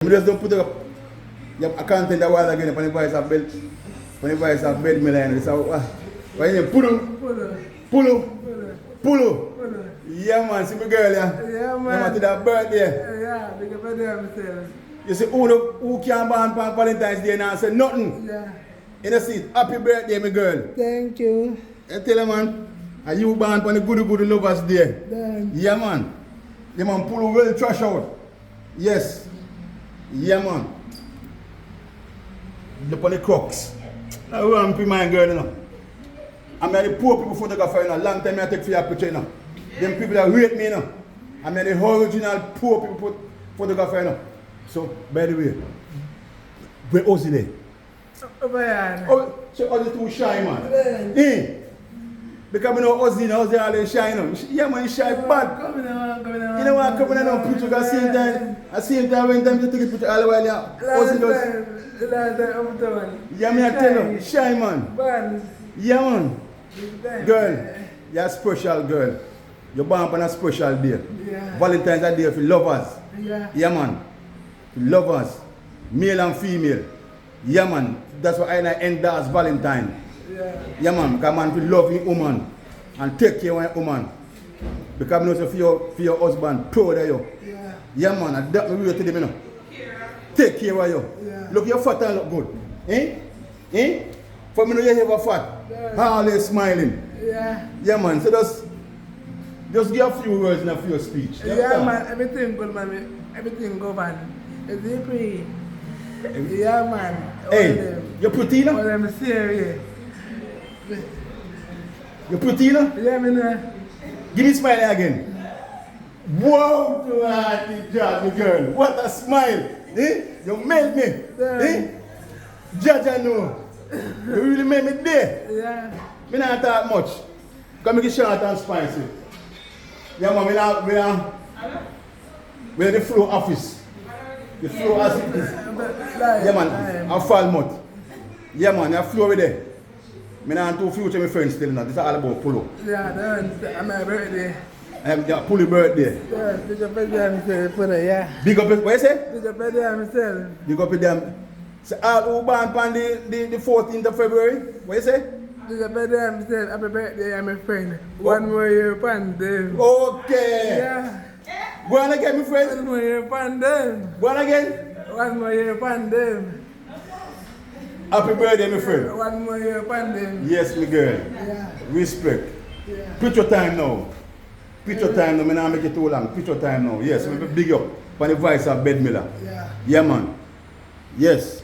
I just don't put it up. Yep, I can't tell that while again when the voice of bed. When the voice of bed Milan. So why you Pullu. Yeah man, see my girl Yeah man. You want to that birthday? Yeah, big up birthday myself. You see who can't born on Valentine's Day now and say nothing. Yeah. You know see, happy birthday my girl. Thank you. You tell her man, are you born on the Goodie Lovers Day? Thanks. Yeah man. Yeah man, Pullu will trash out. Yes. Yeah man. Look on the crooks. I want to be my girl, you know. I'm the poor people photographer, you know. Long time I take for your picture, you know. Them people that rate me, you know. I'm the original poor people photographer, you know. So, by the way, where Ozzy there? Over here. Oh, so Ozzy too shy, man. Eh? Because I know Ozzy always shy, you know. Yeah, man, he's shy bad. Come in. You know what, coming on picture at the same time when time you take a picture all the while, yeah. Ozzy does. Last time I'm done. Yeah, me I tell you, shy man. Man. Yeah man. Girl, you're a special girl. You're born on a special day. Yeah. Valentine's a day for lovers. Yeah. Yeah man. For lovers. Male and female. Yeah man. That's why I endorse Valentine. Yeah. Yeah man, because man will love your woman and take care of your woman. Because I know for your husband, proud of you. Yeah. Yeah man, and that me way to them, you know. Take care of you. Yeah. Look, your fat and look good. Eh? For me, you have a fat. Yeah. Always smiling. Yeah. Yeah man, so just give a few words in a few speech. Yeah, man, everything good, man. Everything good, man. Is it pretty? Yeah, man. Hey, you're pretty, All no? them serious. You're pretty, no? Yeah, me know. Give me a smile again. Wow, to hearty job, my girl. What a smile. Eh? You made me. Eh? Judge, I know. You really made me day. Yeah. Me not talk much. Come make it short and spicy. Yeah, man, we're in the floor office. The floor as it is. Yeah, man, I fall mouth. Yeah, man, I floor over there. Me not two future my friends still now. This is all about Pullu. Yeah, that's my birthday. Yeah, Pullu birthday. Yeah, big up birthday myself for that, yeah. Big up, what you say? Big up birthday myself. Big up with them. So all who born on the 14th of February, what you say? Big up birthday myself. Happy birthday, my friend. One more year upon them. Okay. Yeah. Go on again, my friend. One more year upon them. Go on again. One more year upon them. Happy birthday, my friend. One more year upon them. Yes, my girl. Yeah. Respect. Yeah. Picture time now. Picture time now. I don't make it too long. Picture time now. Yes, we big up. On the voice of Bed Miller. Yeah. Yeah, man. Yes.